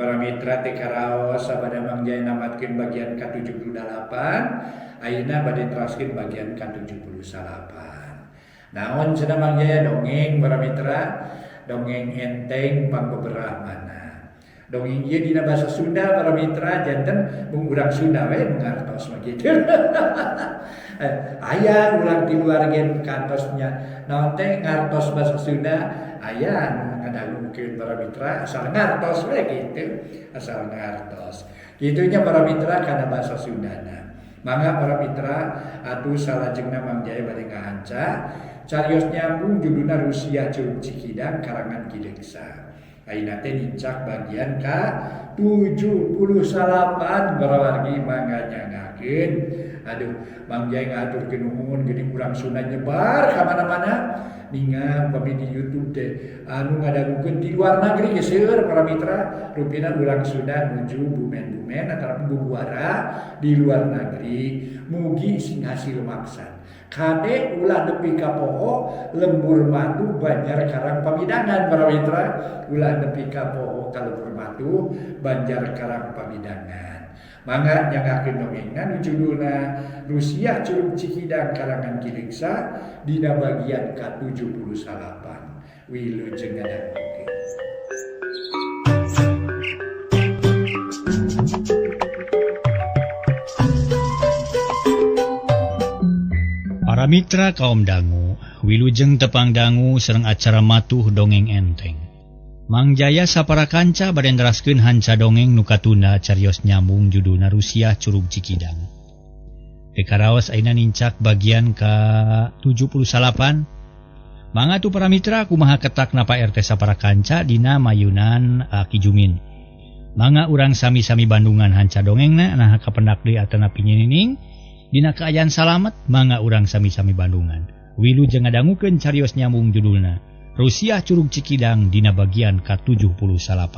para mitra teh karaos sabada mangjaya namatkeun bagian ke-78, ayeuna bade teraskeun bagian ke-78. Naon cenah mangjaya dongeng para mitra? Dongeng enteng pangbeberah mana. Dongeng ieu dina basa Sunda para mitra janten mung urang Sunda we ngartos mah kitu. Aya ulang di luar gen kantosnya. Naon teh ngartos basa Sunda aya anu ngadagungkeun para mitra asal ngartos we kitu. Asal ngartos. Kitunya para mitra kana basa Sundana. Mangga para mitra atuh salajengna mangjaya bade ngahanca carios nyambung judulna Rusia Curug Cikidang karangan Ki Deksa. Ayeuna teh nincak bagian ke-78 para wargi mangga nyangakeun. Aduh, mangjaya ngaturkeun nuhun geuning urang Sunda nyebar ka mana-mana. Ningan pami di YouTube teh anu ngadagukeun di luar negeri geus seueur para mitra. Rupina urang Sunda nuju bumen-bumen ataupun bubuara di luar negeri mugi sing hasil maksan. Kade ulah nepi ka poho lembur matu banjar karang pamidangan para mitra. Ulah nepi ka poho ka lembur matu banjar karang pamidangan. Mangga nyangakeun dongengan judulna Rusia Curug Cikidang karangan Ki Deksa dina bagian ke-78. Wilujeng ngadangkeun. Para mitra kaum dangu, wilujeng tepang dangu sareng acara matuh dongeng enteng. Mangjaya sapara kanca bade nderaskeun hanca dongeng nu katunda carios nyambung judulna Rusia Curug Cikidang. Dekaraos ayeuna nincak bagian ke-78. Mangga tu para mitra kumaha ketakna Pak RT sapara kanca dina mayunan Ki Jumin. Mangga urang sami-sami Bandungan hanca dongengna nah kapendak deui atana pinyinining. Dina kaayaan salamet mangga urang sami-sami Bandungan. Wilujeng ngadangukeun carios nyambung judulna Rusia Curug Cikidang dina bagian ke-78.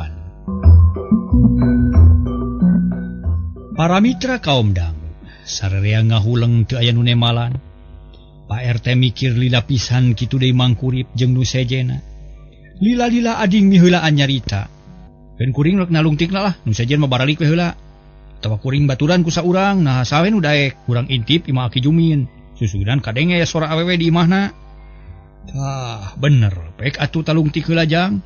Para mitra kaum dangu, sarerea ngahuleng teu aya nu nemalan. Pak RT mikir lila pisan kitu deui mangkurip jeung nu sejena. Lila-lila ading miheulaan nyarita. Keun kuring rek nalungtikna lah, nu sejen mah baralik we heula. Tawa kuring baturan ku saurang, nah sawen nu daek urang intip imah Ki Jumin. Susunan kadenge aya sora awewe di imahna. Tah, bener, pek atuh talungtik heula jang.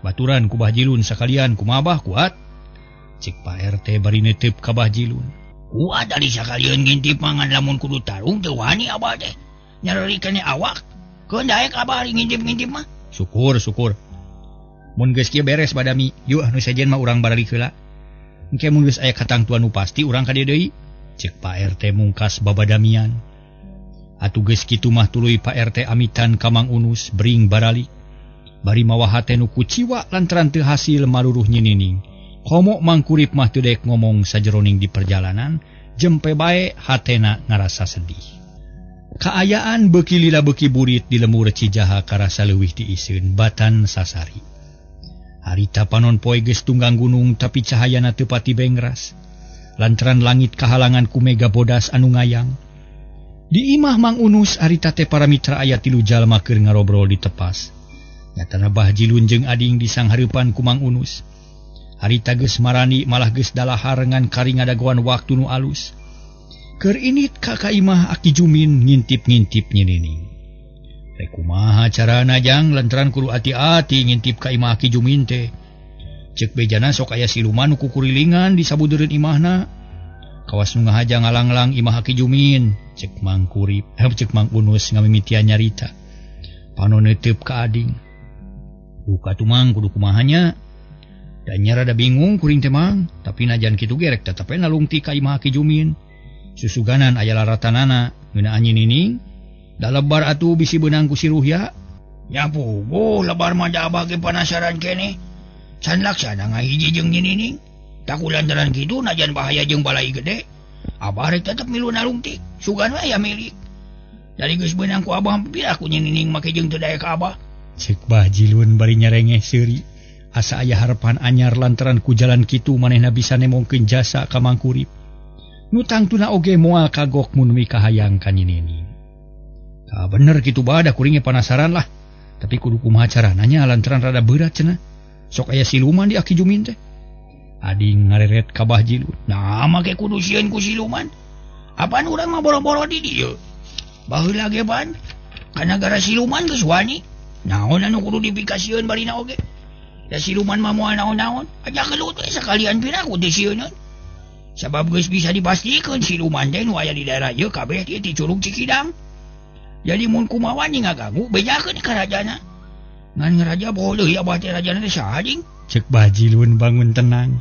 Baturan ku Bah Jilun sakalian kumaha Bah kuat? Cik Pak RT bari neuteup ka Bah Jilun. Kuat ari sakalian ngintip mangan lamun kudu tarung teu wani abah teh. Nyarerikeun awak. Keun daek abah ari ngintip-ngintip mah. Syukur. Mun geus kieu beres badami, yeuh anu sejen mah urang baralik heula. Engke mun geus aya katangtuan nu pasti urang ka dieu deui. Cek Pak RT mungkas babadamian. Atuh geus kitu mah tuluy Pak RT amitan ka Mang Unus bering baralik. Bari mawa hate nu kuciwa lantaran teu hasil maluruh nyinining. Komo mangkurip mah teu daek ngomong sajeroning di perjalanan, jempe bae hatena ngarasa sedih. Kaayaan beuki lila beuki burit di lembur Cijaha karasa leuwih diisieun batan sasari. Harita panon poe geus tunggang gunung tapi cahayana teu pati bengras. Lantaran langit kahalangan ku mega bodas anu ngayang. Di imah Mang Unus harita teh para mitra aya 3 jalma keur ngarobrol di tepas. Nyatana Bah Jilun jeung ading di sanghareupan ku Mang Unus. Harita geus marani malah geus dalahar ngan kari ngadagoan waktu nu alus. Keur init ka imah Ki Jumin ngintip-ngintip nyinining. Rek kumaha carana jang lantaran kudu ati-ati ngintip ka imah Ki Jumin teh. Ceuk bejana sok aya siluman nu kukurilingan di sabudeureun imahna. Kawas nu ngahaja ngalang-lang imah Ki Jumin, ceuk Mang Unus ngamimitian nyarita. Panon neuteup ka ading. Duka tuh Mang kudu kumahanya. Dan nyara da bingung kuring teh Mang, tapi najan kitu ge rek tetep nalungti ka imah Ki Jumin. Susuganan aya laratanana ngeunaan nyinining. Da lebar atuh bisi beunang ku si Ruhya. Nya puguh lebar mah da abah ge panasaran keneh. Can laksana ngahiji jeung nyinining. Tak kulantaran kitu najan bahaya jeung balai gede. Abah rek tetep milu nalungtik, sugan we aya milik. Dari geus beunang ku abah pipila ku nyinining make jeung teu daek ka abah. Ceuk Bah Jilun bari nyarengeh seuri. Asa aya harapan anyar lantaran ku jalan kitu manehna bisa nemongkeun jasa ka mangkurip. Nu tangtuna oge moal kagok mun mikahayang ka nyinining. Tah bener kitu bada kuring panasaran lah. Tapi kudu kumaha carana nya lantaran rada berat cenah. Sok aya siluman di Ki Jumin teh. Ading ngareret ka Bah Jilun. Nah make kudu sieun ku siluman. Apaan urang mah boro-boro di dieu? Baheula ge ban. Kana gara siluman geus wani. Naon anu kudu dipikasieun barina oge? Da siluman mah moal naon-naon. Aja kelut we sakalian pina ku teu sieunun. Sabab geus bisa dipastikeun siluman teh nu aya di daerah ieu kabeh ieu ti Curug Cikidang. Jadi mun kumaha nih ngaganggu bejakeun ka rajana. Ngan ngaraja poho deui abah teh rajana teh saha jeung? Cek Bah Jilun bangun tenang.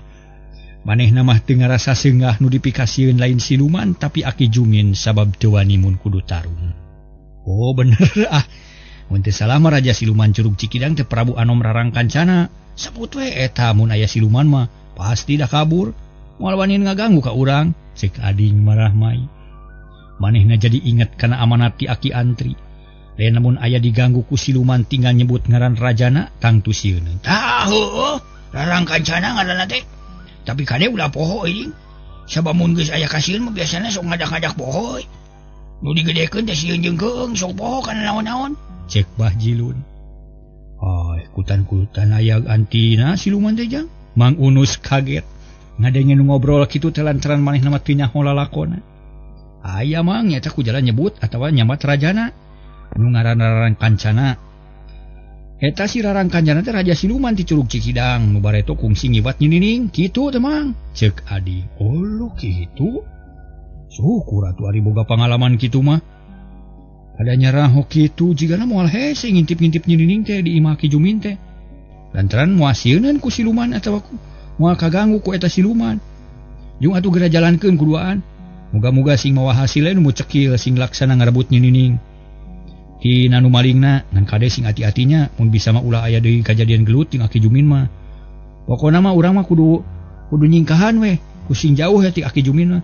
Manehna mah teu ngarasa seunggah nu dipikasieun lain siluman tapi Aki Jumin sabab teu wani mun kudu tarung. Oh bener ah. Mun teu salah mah raja siluman Curug Cikidang teh Prabu Anom Rarang Kancana. Saput we eta mun aya siluman mah pasti dah kabur. Moal wani ngaganggu ka urang. Cek Ading marah mai. Manehna jadi inget kana amanat ti Aki Antri. Lain namun aya diganggu ku siluman tinggal nyebut ngaran rajana tang tu sieun. Tah heueuh, Rarang Kancana ngaranna teh. Tapi kade ulah poho ini. Sabab mun geus aya ka sieun mah biasana sok ngadak-ngadak poho. Nu digedekeun teh sieun jeung keung sok poho kana naon-naon. Cek Bah Jilun. Kutan-kutan aya antina siluman teh jang. Mang Unus kaget. Ngadenge nu ngobrol kitu teh lantaran manehna mah teu nyaho lalakonna. Aya mang nyata ku jalan nyebut atawa nyamat rajana nu ngaranna Rarang Kancana. Eta si Rarang Kancana teh raja siluman ti Curug Cikidang nu bareto kungsi ngibat nyinining kitu teh mang. Ceuk Adi. Oh lo kitu. Syukur atuh ari boga pangalaman kitu mah. Ada nyaraho kitu jigana moal hese ngintip-ngintip nyinining teh di imah Ki Jumin teh. Lantaran moal sieunun ku siluman atawa moal kaganggu ku eta siluman. Jung atuh geura jalankeun kuduaan. Muga-muga sing mawa hasilna nu cekil sing laksana ngarebut nyinining. Ti nanu malingna ngan kade sing ati-atinya mun bisa mah ulah aya deui kajadian gelut jeung Aki Jumin mah. Pokona mah urang mah kudu nyingkahan we ku sing jauh ya ti Aki Jumin mah.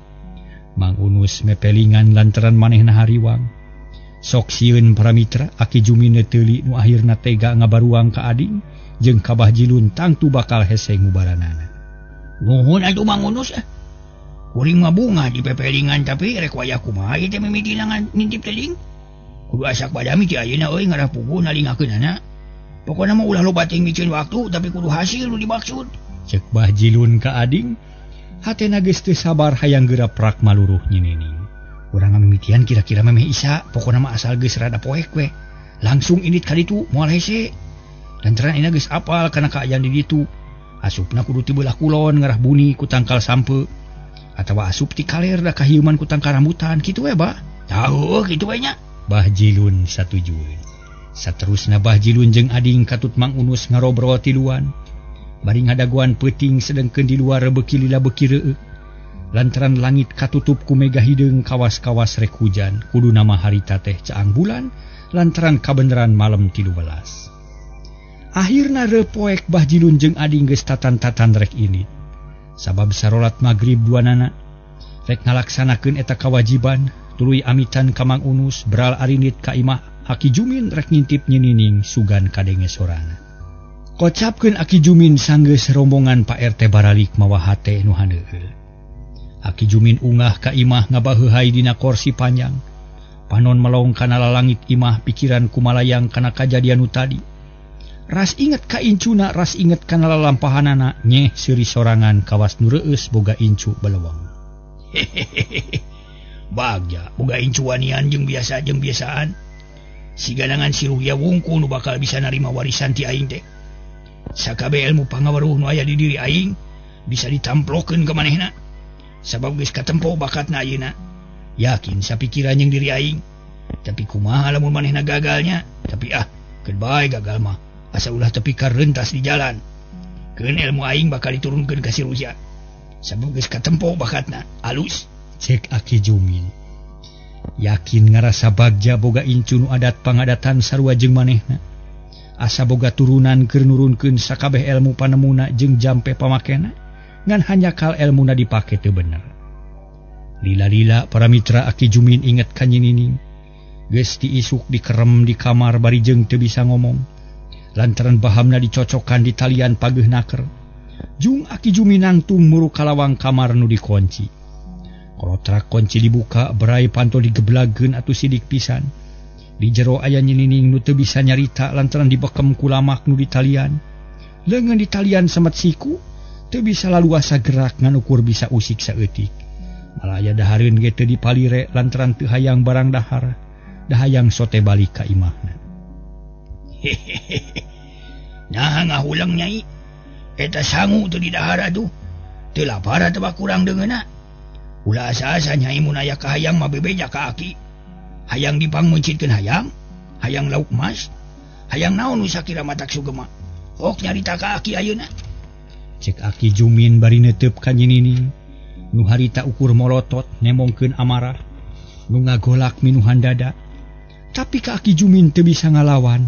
Mang Unus mepelingan lantaran manehna hariwang. Sok sieun para mitra Aki Jumin teuli nu akhirna tega ngabaruang ka Ading jeung ka Bah Jilun tangtu bakal hese ngubaranana. Nuhun atuh Mang Unus Kuring mah bunga di pepelingan tapi rek wayah kumaha ieu teh mimiti nangan ngintip teuing. Kudu asak badami ti ayeuna euy ngarah puguh nalingakeunana. Pokona mah ulah loba teuing micieun waktu tapi kudu hasil nu dimaksud. Cek Bah Jilun ka Ading. Hatena geus teu sabar hayang geura prak maluruh nyinining. Urang ngamimitian kira-kira memeh isa, pokona mah asal geus rada poek we. Langsung indit ka ditu moal hese. Lantaran ina geus apal kana kaayaan di ditu. Asupna kudu ti beulah kulon ngarah buni ku tangkal sampeu. Atawa asup ti kaler da kahieuman ku tangkal rambutan kitu we Bah. Tah kitu we nya. Bah Jilun satujueun. Saterusna Bah Jilun jeung Ading katut Mang Unus ngarobrol tiluan. Bari ngadaguan peuting sedengkeun di luar beuki lila beuki reueuk. Lantaran langit katutup ku mega hideung kawas-kawas rek hujan. Kudu nama harita teh caang bulan lantaran kabeneran malam 13. Akhirna repoek Bah Jilun jeung Ading geus tatan-tatan rek ini. Sabab sarolat magrib duanana rek ngalaksanakeun eta kawajiban tuluy amitan ka Mang Unus beral arinit ka imah Aki Jumin rek ngintip nyinining sugan kadenge sorana. Kocapkeun Aki Jumin sanggeus rombongan Pak RT baralik mawa hate nu handeueul. Aki Jumin ungah ka imah ngabaheuhai dina kursi panjang. Panon melong kana lalangit imah pikiran kumalayang kana kajadian nu tadi. Ras inget ka incuna, ras inget kana lalampahanana, nyeh seuri sorangan kawas nu reueus boga incu beleweng. Hehehe. Bagja boga incu wanian jeung biasaan. Siganangan si Ruhya wungkul nu bakal bisa narima warisan ti aing teh. Sakabeh ilmu pangaweruh nu aya di diri aing bisa ditamplokeun ka manehna. Sabab geus katempo bakatna ayeuna. Yakin sapikiran jeung diri aing. Tapi kumaha lamun manehna gagalnya? Tapi keun bae gagal mah. Asa ulah tepikar rentas di jalan. Keun ilmu aing bakal diturunkeun ka si Ruhya. Sabab geus katempo bakatna. Alus. Cek Aki Jumin. Yakin ngarasa bagja boga incu nu adat pangadatan sarua jeung manehna. Asa boga turunan keur nurunkeun sakabeh ilmu panemuna jeung jampe pamakena. Ngan hanya kal ilmuna dipake teu bener. Lila-lila para mitra Aki Jumin inget ka nyinining. Geus diisuk dikerem di kamar bari jeung teu bisa ngomong. Lantaran bahamna dicocokkan di talian pageuh naker. Jung Aki Jumin nangtung muru kalawang kamar nu dikunci. Kolotrak kunci dibuka berai pantol digeblageun atuh sidik pisan. Di jero aya nyinining nu teu bisa nyarita lantaran dibekem ku lamak nu di talian. Leungeun di talian semet siku teu bisa laluasa gerak ngan ukur bisa usik saeutik. Malah aya dahareun ge teu dipalire lantaran teu hayang barang dahar, da hayang sote balik ka imahna. Nah ngahulang nyai, eta sangu teu di dahar atuh, teu lapar teu kurang deungeuna. Ulah asa-asa nyai mun aya ka hayang mah bebeja ka aki. Hayang dipangmuncitkeun hayang lauk emas, hayang naon nu sakira matak sugema. Hok nyarita ka aki ayeuna. Cek Aki Jumin bari neuteup ka Nyining, nu harita ukur molotot nemongkeun amarah, nu ngagolak minuhan dada. Tapi ka Aki Jumin teu bisa ngalawan,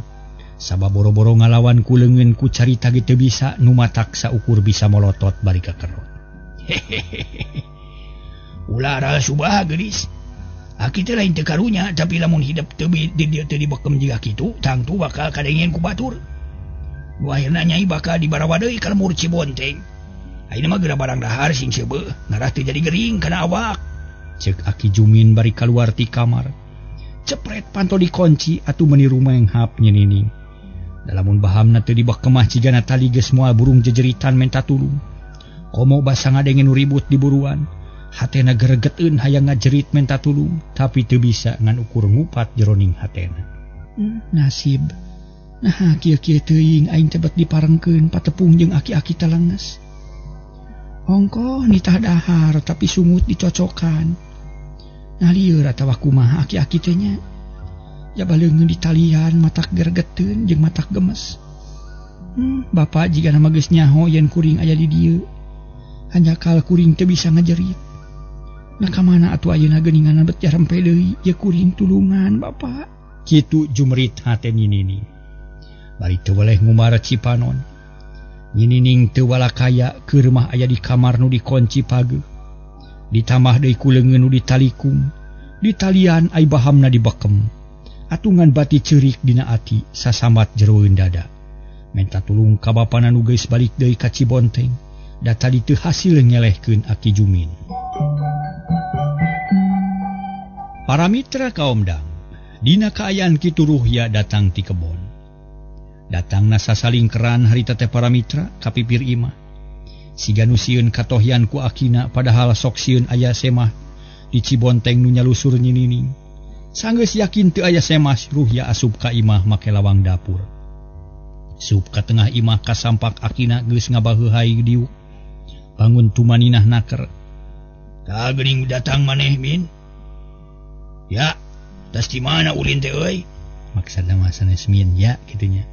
sabab boro-boro ngalawan ku leungeun ku carita ge teu bisa nu matak saukur bisa molotot bari ka kerot. Ulah ral subah geulis. Aki teh lain teu karunya, tapi lamun hidup teu dibekem jiga kitu, tangtu bakal kadengen ku batur. Nu akhirna nyai bakal dibarawa deui ka lemur Cibonteng. Ayeuna mah geura barang dahar sing seubeuh, ngarah teu jadi gering kana awak. Cek Aki Jumin bari kaluar ti kamar. Cepret panto dikunci atuh meuni rumenghap Nyining. Dalamun bahamna teu dibekemah cigana tali geus moal burung jejeritan menta tulung. Komo basa ngadengen ribut di buruan. Hatena geregeteun hayang ngajerit menta tulung, tapi teu bisa ngan ukur ngupat jeroning hatena. Nasib. Nah, kieu-kieu teuing aing teh bet diparengkeun patepung jeung aki-aki talanges. Ongkoh nitah dahar tapi sungut dicocokan. Nah lieur atawa kumaha aki-aki teh nya. Jabaleungeun ditalian matak geregeteun jeung matak gemes. Bapak jigana mah geus nyaho yen kuring aya di dieu. Hanjakal kuring teu bisa ngajerit. Nah kamana atuh ayeuna geuningan bet jarempe deui ye kuring tulungan Bapak. Kitu jumrit hate Nyining. Bari teu weleh ngumara Cipanon. Nyining teu walakaya keur mah aya di kamar nu dikunci pageuh. Ditambah deui ku leungeun nu ditalikung. Ditalian ai bahamna dibekem. Atungan bati ceurik dina ati sasambat jeroeun dada. Menta tulung ka bapana nu geus balik deui ka Cibonteng. Da tadi teu hasil ngelehkeun Aki Jumin. Para mitra kaomdang, dina kaayaan kitu Ruhya datang ti kebon. Datangna sasalingkeran harita teh para mitra ka pipir imah. Siga nu sieun katohyan ku akina padahal sok sieun aya semah di Cibonteng nu nyalusur Nyining. Sanggeus yakin teu aya semah Ruhya asup ka imah make lawang dapur. Sup ka tengah imah kasampak akina geus ngabaheuhai diuk. Bangun tumaninah naker. Ka geuning datang maneh Min. Ya, tas di mana ulin teh euy? Maksudna mah sanes Min ya kitunya.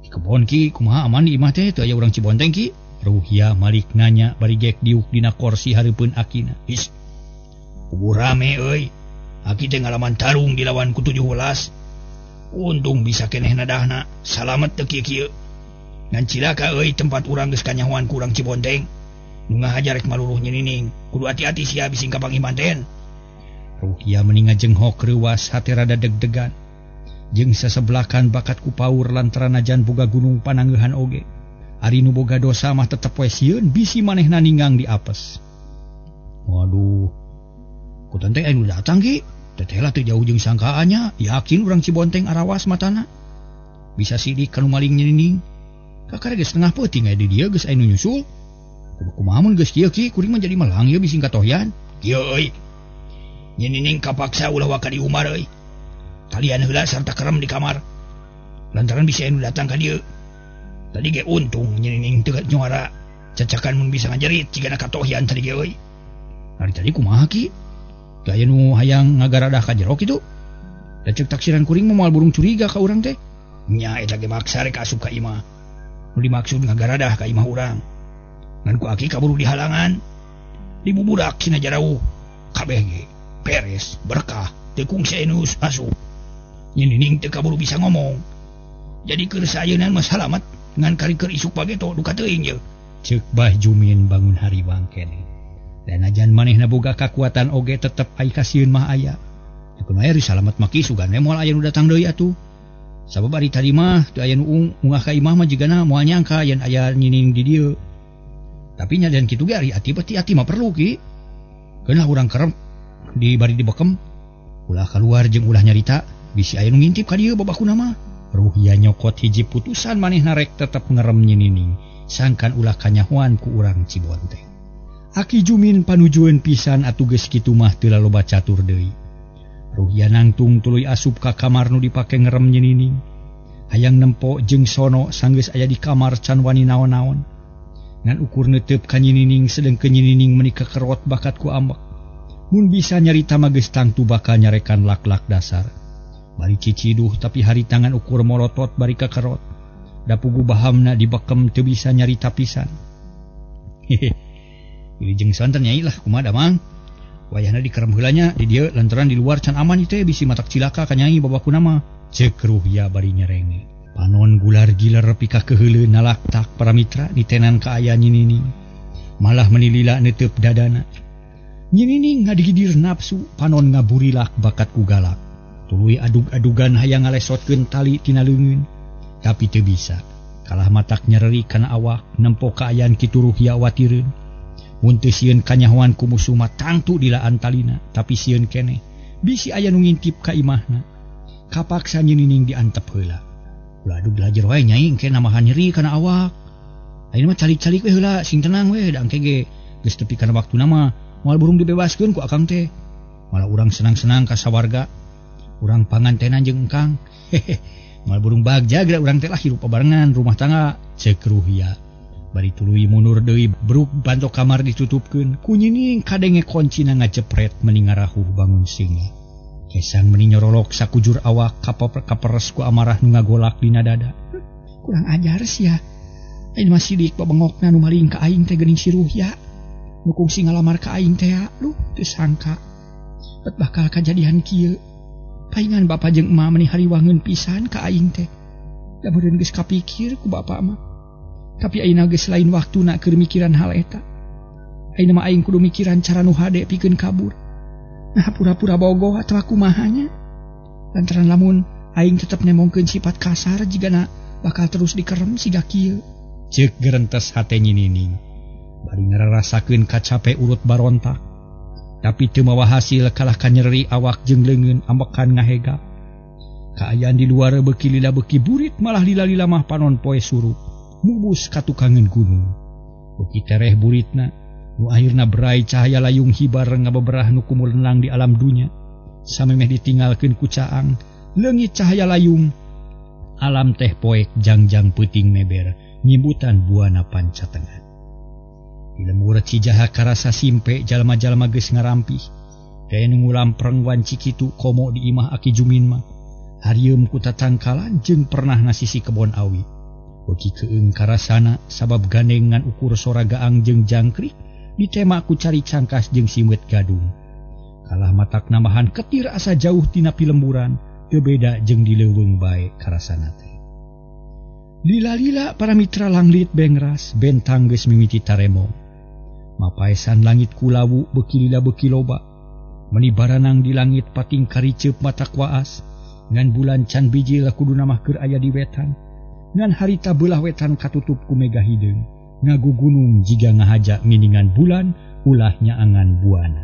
Di kebon ki kumaha aman di imah teh teu aya urang Cibonteng ki? Ruhya malik nanya bari gek diuk dina kursi hareupeun akina. Is. Ubu rame euy. Aki teh ngalaman tarung dilawan ku 17. Untung bisa keneh nadahna. Salamet teu kieu-kieu. Ngan cilaka euy tempat urang geus kanyahoan ku urang Cibonteng. Nu ngahajar rek maluruh Nyining. Kudu hati-hati sia bising ka pangimanten. Ruhya meninga jenghok reuwas hate rada deg-degan. Jeung sasebelakan bakat ku paur lantaran najan boga gunung panangeuhan oge. Ari nu boga dosa mah tetep we sieun bisi manehna ninggang di apes. Waduh. Kutan teh anu datang ki, teteh lah teu jauh jeung sangkaannya, yakin urang Cibonteng arawas matana. Bisa sidik kanu maling Nyining. Kakara geus tengah peuting aya di dieu geus anu nyusul. Kumaha mun geus kieu ki kuring mah jadi melang ieu bisi katohyan. Kieu euy. Nyining kapaksa ulah waka di Umar euy. Talian heula sarta kerem di kamar. Lantaran bisa anu datang ka dieu. Tadi ge untung Nyining teu nyuara. Cacakan mun bisa ngajerit cigana katohyan tadi ge euy. Ari tadi kumaha ki? Gaya nu hayang ngagaradah ka jero kitu. Da ceuk taksiran kuring mah moal burung curiga ka urang teh. Nya eta ge maksa rek asup ka imah. Nu dimaksud ngagaradah ka imah urang. Ngan ku aki kaburu dihalangan. Dibubudak cina jarauh. Kabeh ge beres, berkah, teu kungsi anu asup. Nyining teu kaburu bisa ngomong. Jadi keur sayeuna mah salamet ngan kari keur isuk bageto duka teuing ye. Ceuk Bah Jumin bangun hariwang keneh. Dan ajan manehna boga kakuatan oge tetep ai kasieun mah aya. Dikeun aya risalamet maki sugan we moal aya nu datang deui atuh. Sabab ari tadi mah teu aya nu ungah ka imah mah jigana moal nyangka yen aya Nyining di dieu. Tapi nya dan kitu ge ari ati mah perlu ki. Keunah urang kerem di bari dibekem. Ulah kaluar jeung ulah nyarita bisi aya nu ngintip ka dieu babakuna mah. Ruhya nyokot hiji putusan manehna rek tetep ngerem Nyining sangkan ulah kanyahoan ku urang Cibonteng. Aki Jumin panujuan pisan atuh geus kitu mah teu loba catur deui. Ruhya nangtung tuluy asup ka kamar nu dipake ngerem nyinining. Hayang nempo jeung sono sanggeus aya di kamar can wani naon-naon. Ngan ukur neuteup ka nyinining sedengkeun nyinining meuni kekerot bakat ku ambek. Mun bisa nyarita mah geus tangtu bakal nyarekan lak-lak dasar. Bari ciciduh tapi hari tangan ukur molotot bari kekerot. Da pugu bahamna dibekem teu bisa nyarita pisan. Hehe. Wilujeng santen nyai lah kumaha da mang. Wayahna dikerem heula nya di dieu lantaran di luar can aman ieu teh bisi matak cilaka ka nyai babakuna mah. Ceuk Ruhya bari nyerenge. Panon gular giler pika keheuleu nalaktak para mitra ditenan ka aya nyinining. Malah menilila neuteub dadana. Nyinining ngadigidir nafsu panon ngaburilak bakat ku galak. Tuluy adug-adugan hayang ngalesotkeun tali tina leungeun. Tapi teu bisa. Kalah matak nyereri kana awak nempo kaayaan kitu Ruhya watireun. Mun teu sieun kanyahoan ku musuh mah tangtu dilaan talina, tapi sieun keneh bisi aya nu ngintip ka imahna. Kapaksa nyinining diantep heula. Ulah adu belajar wae nyai engke namahan nyeri kana awak. Ayeuna mah calik-calik we heula sing tenang we da engke ge geus tepi kana waktuna mah moal burung dibebaskeun ku akang teh. Malah urang senang-senang ka sawarga. Urang pangantenan jeung engkang. Hehe. Moal burung bagja geura urang teh lah hirup barengan rumah tangga ceuk Ruhya. Bari tuluy mundur deui bruk bantok kamar ditutupkeun. Ku nyinining kadenge koncina ngacepret meuni ngarahuh bangun singa. Kesang meuni nyorolok sakujur awak kaperes ku amarah nu ngagolak dina dada. Kurang ajar sia. Aing mah sidik babengokna nu maling ka aing teh geuning si Ruhya. Nu kungsi ngalamar ka aing teh luh teu sangka. Bet bakal kajadian kieu. Paingan bapa jeung emak meuni hariwangeun pisan ka aing teh. Da meureun geus kapikir ku bapa mah. Tapi ayeuna geus lain waktuna keur mikiran hal eta. Ayeuna mah aing kudu mikiran cara nu hade pikeun kabur. Nah pura-pura bogoh atau kumahanya. Lantaran lamun aing tetep nemongkeun sifat kasar jigana bakal terus dikerem siga kieu. Ceuk gerentes hate nyinining. Bari ngararasakeun kacape urut barontak. Tapi teu mawa hasil kalah kanyeri awak jeung leungeun ambekan ngahegap. Kaayaan di luar beuki lila beuki burit malah lila-lila mah panon poe surup. Mubus ka tukangeun gunung. Beuki tereh buritna nu akhirna berai cahaya layung hibar ngabeberah nu kumulenang di alam dunya. Samemeh ditinggalkeun ku caang, leungit cahaya layung. Alam teh poek jangjang peuting meber, nyibutan buana pancatengan. Di lemur Cijaha karasa simpe jalma-jalma geus ngarampih. Daya nu ngulampreng wanci kitu komo di imah Aki Jumin mah. Harieum ku tatangkalan jeung pernah nasisi kebon awi. Beuki keung karasana sabab gandeng ngan ukur sora gaang jeung jangkrik. Ditema ku cari cangkas jeung simut gadung. Kalah matak namahan ketir asa jauh tina pilemburan, teu beda jeung di leuweung bae karasana teh. Lila-lila para mitra langlit bengras, bentang geus mimiti taremong. Mapaesan langit kulawu beuki lila beuki loba. Meuni baranang di langit pating kariceup matak waas, ngan bulan can biji lakuduna mah keur aya di wetan. Ngan harita beulah wetan katutup ku mega hideung. Ngagu gunung jiga ngahajak miningan bulan ulah nyaangan buana.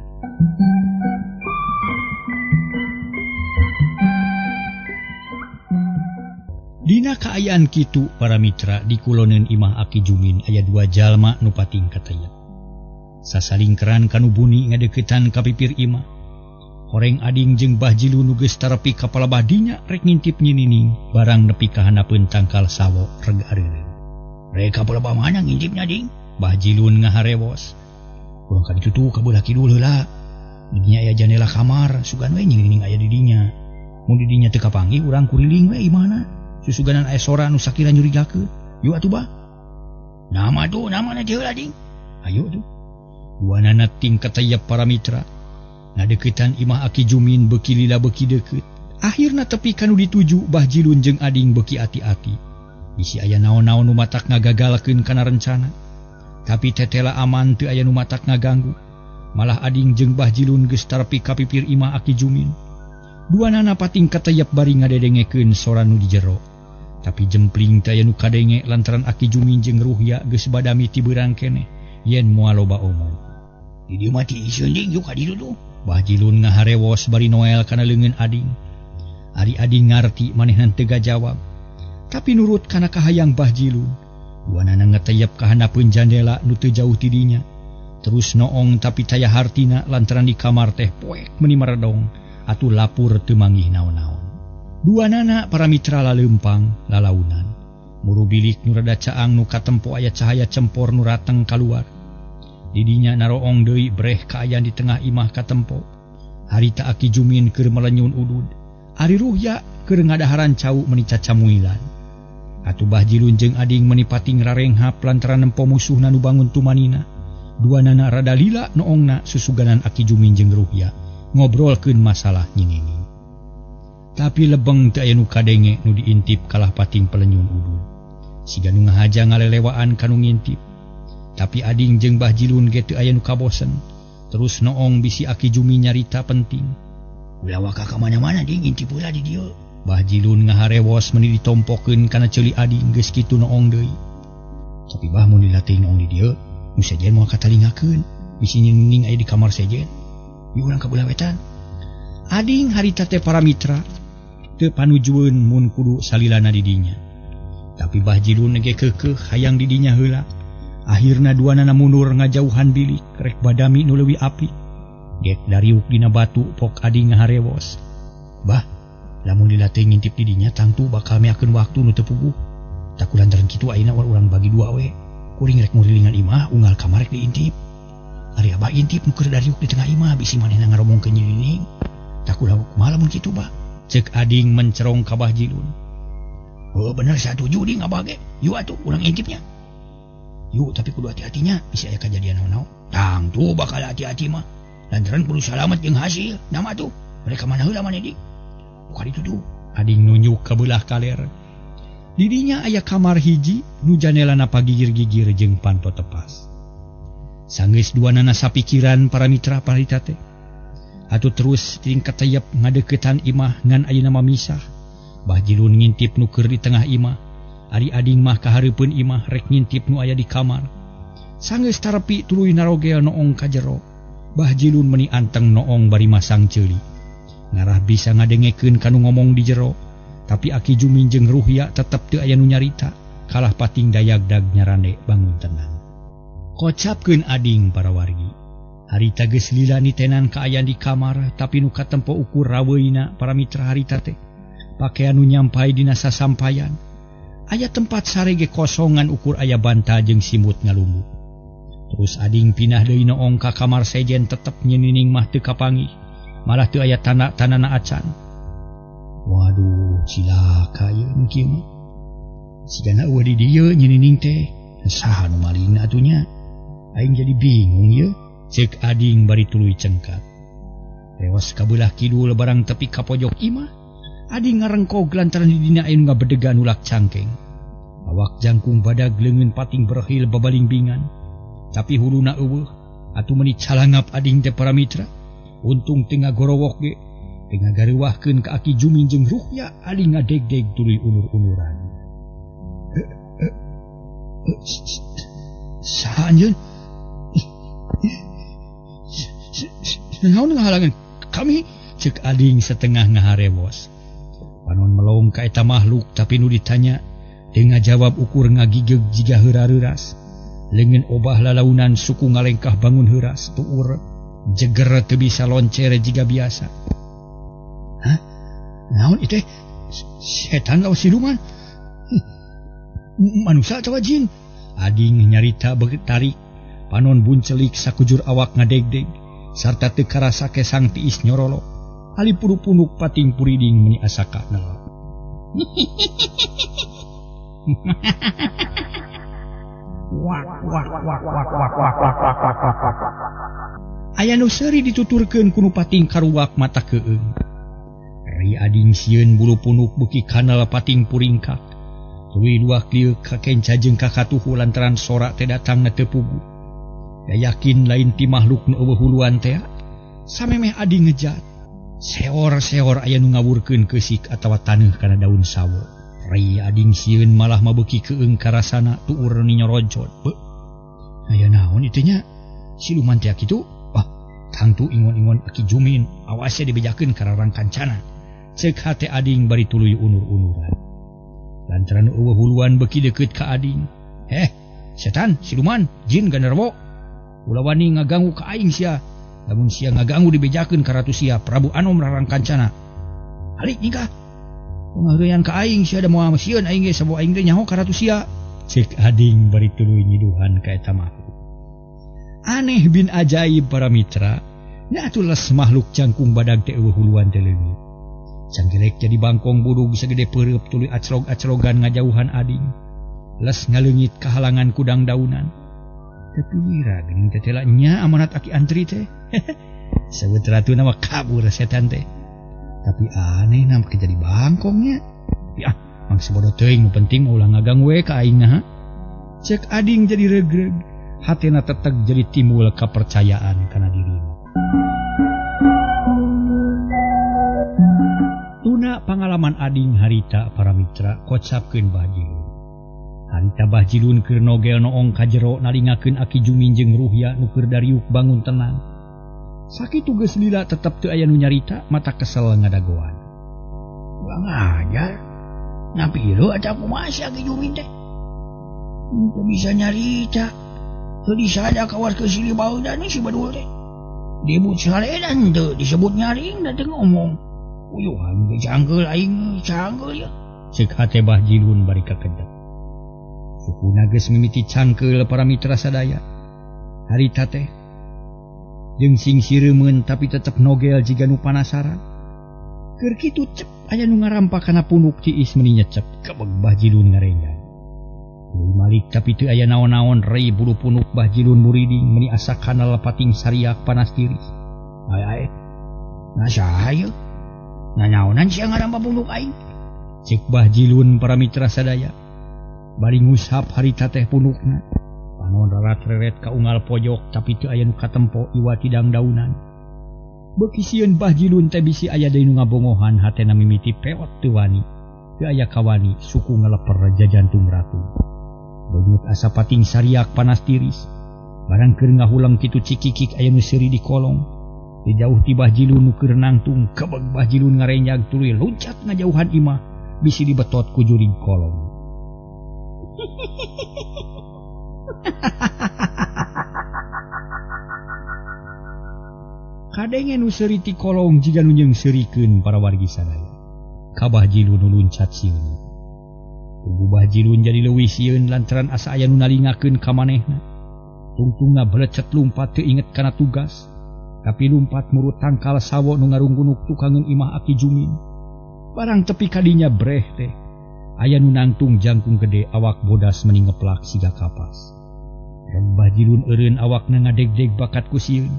Dina kaayaan kitu para mitra di kuloneun imah Aki Jumin aya dua jalma nu pating katayap. Sasalingkeran kanu buni ngadeuketan ka pipir imah. Horeng ading jeung Bah Jilu nu geus tarepi ka palebah dinya rek ngintip nyinining barang nepi ka handapeun tangkal sawo reg areureun. Reka palebah mana ngintipna ding? Bah Jilun ngaharewos. Urang ka ditu tuh ka beulah kidul heula. Di dinya aya jendela kamar, sugan we nyinining aya di dinya. Mun di dinya teu kapanggih urang kuriling we imahna. Susuganan aya sora nu sakira nyurigakeun. Yuk atuh Bah. Nama teh heula ding. Ayo tuh. Duanana ting katayap para mitra. Ngadeuketan imah Aki Jumin beuki lila beuki deukeut. Akhirna tepi kanu dituju Bah Jilun jeung ading beuki ati-ati. Bisi aya naon-naon nu matak ngagagalkeun kana rencana. Tapi tetela aman teu aya nu matak ngaganggu. Malah ading jeung Bah Jilun geus tarepi ka pipir imah Aki Jumin. Duanana pating katayap bari ngadedengekeun sora nu di jero. Tapi jempling teu aya nu kadenge lantaran Aki Jumin jeung Ruhya geus badami ti beurang keneh yen moal loba omong. Di dieu mah ti isieun ding yuk ka ditu tuh. Bah Jilun ngaharewos bari noel kana leungeun ading. Ari ading ngarti manehna teu gajawab. Tapi nurut kana kahayang Bah Jilun, Duanana ngeteyep ka handapeun jandela nu teu jauh ti dinya. Terus noong tapi taya hartina lantaran di kamar teh poek meuni maredong atuh lapur teu manggih naon-naon. Duanana para mitra laleumpang lalaunan. Muru bilik nu rada caang nu katempo aya cahaya cempor nu rateng kaluar. Di dinya naroong deui breh kaayan di tengah imah katempo. Harita Aki Jumin keur melenyun udud. Ari Ruhya keur ngadaharan cau meuni cacamuilan. Atuh Bahjilun jeung Ading meuni pating rarenghap lantaran nempo musuhna nu bangun tumanina. Duanana rada lila noongna susuganan Aki Jumin jeung Ruhya ngobrolkeun masalah nyinini. Tapi lebeng teu aya nu kadenge nu diintip kalah pating pelenyun udud. Siga nu ngahaja ngalelewaan kanu ngintip. Tapi Ading jeung Bahjilun ge teu aya nu kabosen. Terus noong bisi Aki Jumin nyarita penting. Ulah waka ka mana-mana ding ngintip ulah di dieu. Bahjilun ngaharewos meuni ditompokeun kana ceuli Ading geus kitu noong deui. Tapi bah mun dilatih noong di dieu, nu sejen moal katalingakeun. Bisi nyinning aya di kamar sejen. Ieu urang ka bulawetan. Ading harita teh para mitra teu panujueun mun kudu salilana di dinya. Tapi Bahjilun ge keukeuh hayang di dinya heula. Akhirna duanana mundur ngajauhan bilik rek badami nu leuwih apik. Gek dariuk dina batu pok Ading ngaharewos. Bah, lamun dilatih ngintip di dinya tangtu bakal meakeun waktu nu teu puguh. Tak kulantaran kitu ayeuna urang bagi dua we. Kuring rek ngurilingan imah unggal kamar rek diintip. Ari abah intip nu keur dariuk di tengah imah bisi manehna ngaromongkeun nyinining. Tak kulah kumaha lamun kitu bah. Cek Ading mencerong ka Bahjilun. Oh bener satuju ding abah ge. Yu atuh urang intipnya. Yu tapi kudu hati-hatinya bisa aya kajadian naon-naon. Tangtu bakal hati-hati mah. Lantaran kudu salamet jeung hasil. Nama tuh. Mereka mana heula maneh dik. Bukan itu tuh. Ading nunjuk ke belah kaler. Didinya aya kamar hiji nu janelana pagigir-gigir jeung panto tepas. Sanggeus duanana sapikiran para mitra parita teh. Atuh terus tingkat tayep ngadeuketan imah ngan ayeuna mamisah. Bahjilun ngintip nu keur di tengah imah. Ari Ading mah kahareupeun imah rek ngintip nu aya di kamar. Sanggeus tarepi tuluy narogel noong ka jero. Bahjilun meuni anteng noong bari masang ceuli. Ngarah bisa ngadengekeun kanu ngomong di jero. Tapi Aki Jumin jeung Ruhya tetep teu aya nu nyarita. Kalah pating dayagdag nyarande bangun tenang. Kocapkeun Ading para wargi. Harita geus lila nitenan kaayan di kamar tapi nu katempo ukur raweuina para mitra harita teh. Pakaian nu nyampai dina sasampayan. Aya tempat sare ge kosongan ukur aya banta jeung simut ngalumbu. Terus Ading pindah deui noong ka kamar sejen tetep nyinining mah teu kapanggih. Malah teu aya tanda-tandana acan. Waduh, cilaka ieu nu kieu mah. Sigana eueuh di dieu nyinining teh, saha nu malingna atunya? Aing jadi bingung ieu, ceuk Ading bari tuluy cengkat. Rewas ka beulah kidul barang tepi ka pojok imah. Ading ngarengkog lantaran di dina aya nu ngabedegan ulak cangkeng. Awak jangkung badag leungeun pating berhil babalingbingan. Tapi huluna eueuh, atuh meuni calangap Ading teh para mitra. Untung teu ngagorowok ge, teu ngagareuwahkeun ka Aki Jumin jeung Ruhya Ading ngadeg-deg tuluy unur-unuran. Saha anjeun? Naon ngahalangan kami? Ceuk Ading setengah ngaharewos. Panon melong ka eta makhluk tapi nu ditanya teu ngajawab ukur ngagigeg jiga heura-reuras. Leungeun obah lalaunan suku ngalengkah bangun heuras tuur jeger teu bisa loncer jiga biasa. Hah? Naon ieu teh? Setan atau siluman? Manusia atau jin? Ading nyarita beuk tarik. Panon buncelik sakujur awak ngadeg-deg sarta teu karasa kesang tiis nyorolo. Ali puru-punuk pating puriding meuni asaka nela. Aya nu seuri dituturkeun ku nu pating karuwak mata keueung. Ri Ading sieun bulu punuk beuki kanal pating puringkak. Tuluy luak lieu ka kenca jeung ka katuhu lantaran sora teh datangna teu puguh. Ya yakin lain ti makhluk nu eueuh huluan teh. Samemeh Ading ngejat. Seor-seor aya nu ngawurkeun keusik atawa taneuh kana daun sawo. Ri Ading sieun malah mabeuki keueung karasana tuur ni nyoroncot. Aya naon ieu teh nya? Siluman teh kitu? Wah, tangtu ingon-ingon Aki Jumin, awas ya dibejakeun kararang kancana. Ceuk hate Ading bari tuluy unur-unuran. Lantaran eueuh huluan beuki deukeut ka Ading, Setan, siluman, jin gandarwo. Ulah wani ngaganggu ka aing sia. Lamun sia ngaganggu dibejakeun ka Ratu sia Prabu Anom Rarang Kancana. Halik nikah. Pengaruyan ka aing sia da moal sieun aing ge sabab aing teh nyaho ka Ratu sia. Cek ading bari tuluy nyiduhan ka eta makhluk. Aneh bin ajaib para mitra. Nya atuh les makhluk cangkung badag teh eueuh huluan teh leungit. Canggerek jadi bangkong budug sagede peureup tuluy acrog-acrogan ngajauhan ading. Les ngaleungit kahalangan kudang daunan. Tapi mira geuning teh tela nya amanat aki antri teh. Sebut ratuna mah kabur setan teh. Tapi aneh nam jadi bangkongnya. Tapi mang sebodo teuing nu penting mah ulah ngaganggu we ka aing na. Cek ading jadi regreg, hatena teteg jadi timbul kepercayaan kana dirina. Tuna pengalaman ading harita para mitra kocapkeun Bahjilun. Harita Bahjilun keur nogel noong ka jero nalingakeun Aki Jumin jeung Ruhya nu keur dariuk bangun tenang. Sakitu geus lila tetep teu aya nu nyarita mata kesel ngadagoan. Kurang ajar. Napi ieu atuh kumaha si Aki Jumin teh? Teu bisa nyarita. Teu disada kawar ke silih baeudan si badul teh. Dibut saledan teu disebut nyaring da teu ngomong. Uyuhan ge cangkeul aing cangkeul ya. Ceuk hate Bahjilun bari kakedep. Sukuna geus mimiti cangkeul para mitra sadaya. Harita teh jeung sing sireumeun tapi tetep nogel jiga nu panasaran. Keur kitu cep aya nu ngarampak kana punuk tiis meuni nyecep kebeg Bahjilun ngarenjang. Tuluy malik tapi teu aya naon-naon rei bulu punuk Bahjilun muriding meuni asa kana lepating sariak panas tiris. Ai nah saha ieu? Nanaonan sia ngarampak punuk aing? Cek Bahjilun para mitra sadaya. Bari ngushap harita teh punukna. Panon rarat-reret ka unggal pojok tapi teu aya nu katempo iwa tidang daunan. Beuki sieun Bahjilun teh bisi aya deui nu ngabongohan hatena mimiti peot teu wani. Teu aya kawani suku ngaleper jajantung ratu. Beungut asa pating sariak panas tiris. Barang keur ngahulang kitu cikikik aya nu seuri di kolong. Di jauh ti Bahjilun nu keur nangtung kebeg Bahjilun ngarenjang tuluy loncat ngajauhan imah bisi dibetot ku jurig kolong. Kadenge nu seuri ti kolong jiga nu nyeungseurikeun para wargi sadaya. Ka Bahjilun nu luncat sieun. Tubuh Bahjilun jadi leuwih sieun lantaran asa aya nu nalingakeun ka manehna. Tungtungna belecet lumpat teu inget kana tugas, tapi lumpat murut tangkal sawo nu ngarunggunuk tukangeun imah Aki Jumin. Barang tepi kadinya breh teh. Aya nu nangtung jangkung gede awak bodas meni ngeplak siga kapas. Rem Bahjilun eureun awakna ngadeg-deg bakat ku sieun.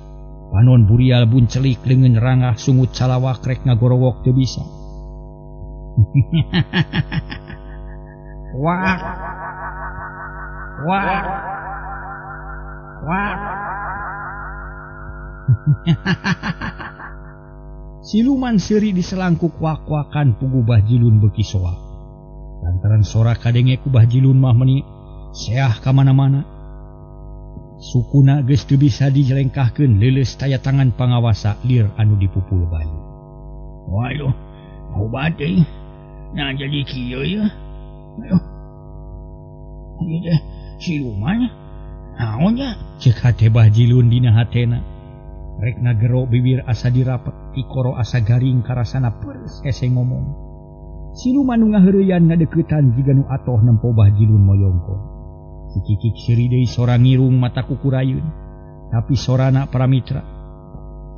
Panon burial buncelik leungeun rangah sungut calawak rek ngagorowok teu bisa. Wah. Wah. Wah. Siluman seuri di selangkuk wak-wakan pugu Bahjilun beuki soak. Lantaran sora kadenge ku Bahjilun mah meuni seah ka mana-mana. Sukuna geus teu bisa dijelengkahkeun leuleus taya tangan pangawasa lir anu dipupul bayu. Waduh, obat deui. Nah jadi kieu ya. Ayo. Ieu teh siluman. Naon nya? Ceuk hate Bahjilun dina hatena. Rek nagero bibir asa dirapet, tikoro asa garing karasana peures hese ngomong. Siluman nu ngaheureuyan ngadeuketan jiga nu atoh nempo Bahjilun moyongkon. Cikikik seuri deui sora ngirung mata kukurayeun, tapi sorana para mitra.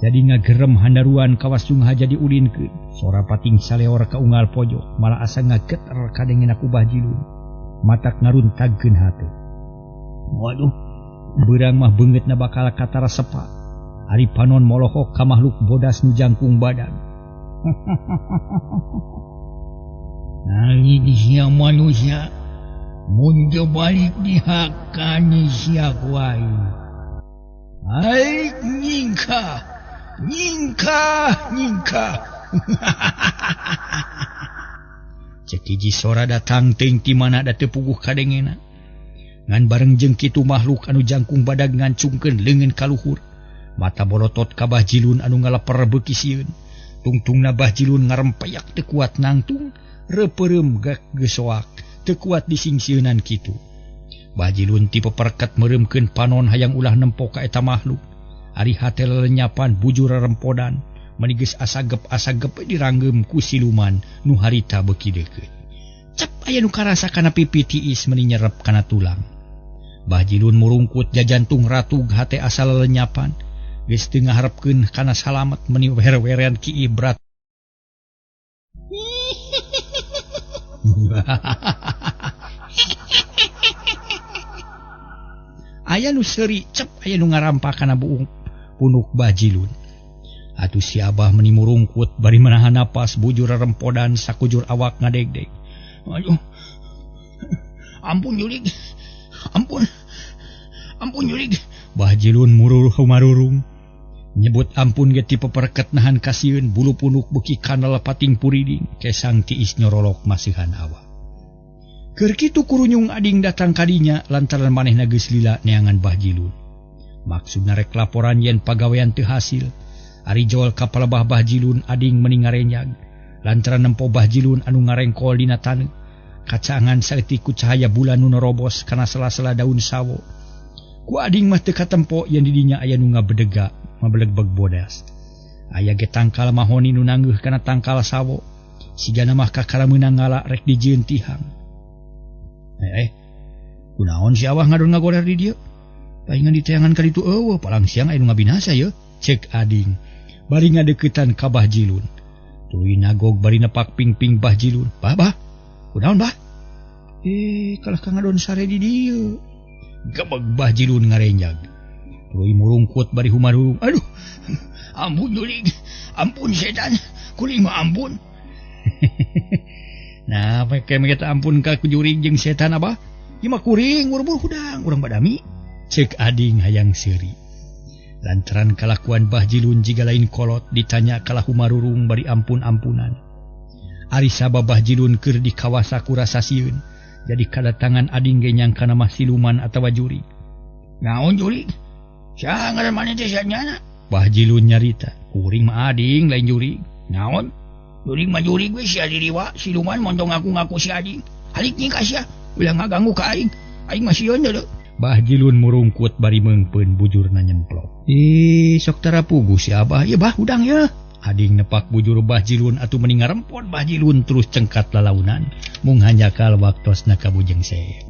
Jadi ngagerem handaruan kawasung haja diulinkeun. Sora pating saleor ka unggal pojok malah asa ngageter kadengena ku Bahjilun. Matak ngaruntagkeun hate. Waduh, beurang mah beungeutna bakal katara sepa. Ari panon molohok ka makhluk bodas nu jangkung badan. Nari di sia manusia, mun balik dihakani sia kuai. Ai nyingka, nyingka. Cek hiji sora datang teuing ti mana da teu puguh kadengena. Ngan bareng jeung kitu makhluk anu jangkung badag ngancungkeun leungeun ka luhur. Mata bolotot ka Bahjilun anu ngaleper beuki sieun. Tungtungna Bahjilun ngarempeyak teu kuat nangtung. Repeureum gak geus soak teu kuat disingsieunnan kitu. Bajilun tipe perket meremkeun panon hayang ulah nempok ka eta makhluk. Ari hate lelenyapan bujur rempodan menigeus asagep diranggem ku siluman nu harita beuki deukeut. Cep aya nu karasa kana pipi tiis meuni nyerep kana tulang. Bajilun murungkut jajantung ratug hate asa lelenyapan geus teu ngaharepkeun kana salamet meuni wer-werean ki ibrat. Aya nu seuri cep aya nu ngarampak kana buung punuk Bajilun. Atuh si Abah meuni murungkut bari menahan napas bujur rempodan sakujur awak ngadegdeg. Aduh. Ampun Jurig. Ampun Jurig. Bajilun marurung. Nyebut ampun ge tipe perket nahan kasieun bulu punuk beuki kana pating puriding kesang tiis nyorolok masihan awak. Keur kitu kurunyung ading datang kadinya lantaran manehna geus lila neangan Bajilun. Maksudna rek laporan yen pagawean teu hasil. Ari jol ka palebah Bajilun ading meuni ngarenyag lantaran nempo Bajilun anu ngarengkol dina taneuh. Kacangan saeutik ku cahaya bulan nu nerobos kana sela-sela daun sawo. Ku ading mah teu katempo yen di dinya aya nu ngabedega mabelegbeg bodas. Aya ge tangkal mahoni nu nanggeuh kana tangkal sawo. Sigana mah kakara meunang ngala rek dijieun tihang. Kunaon si Awah ngadon ngagorer di dieu? Paingan diteangan ka ditu eueuh palang siang aya nu ngabinasa ye, cek ading. Bari ngadeuketan ka Bajilun. Tuluy nagog bari nepak pingping Bajilun. Bah, kunaon bah? Kalah ka ngadon sare di dieu. Gebeg Bajilun ngarenjag. Tuluy murungkut bari humarurung. Aduh, ampun Jurig, ampun setan, kuring mah ampun. Nah, meke ampun ka Jurig jeung setan Abah. Ieu mah kuring buru-buru hudang urang badami. Cek ading hayang seuri. Lantaran kalakuan Bajilun jiga lain kolot ditanya kalah humarurung bari ampun-ampunan. Ari sabab Bajilun keur dikawasa ku rasa sieun. Jadi kadatangan ading ge nyangkana mah siluman atawa Jurig. Naon Jurig? Saha ngaran maneh teh sanyana? Bajilun nyarita. Kuring mah ading lain Jurig. Naon? Jurig mah Jurig we sia diriwa, siluman montong ngaku-ngaku si ading. Halik nih kasih, ulah ngaganggu ka aing. Aing mah sieun deuleu. Bajilun murungkut bari meungpeun bujurna nyemplok. Sok tarapugu si Abah. Ieu bah udang ya. Ading nepak bujur Bajilun atuh meuni ngarempot Bajilun terus cengkat lalaunan mung hanjakal waktosna ka bujeng se.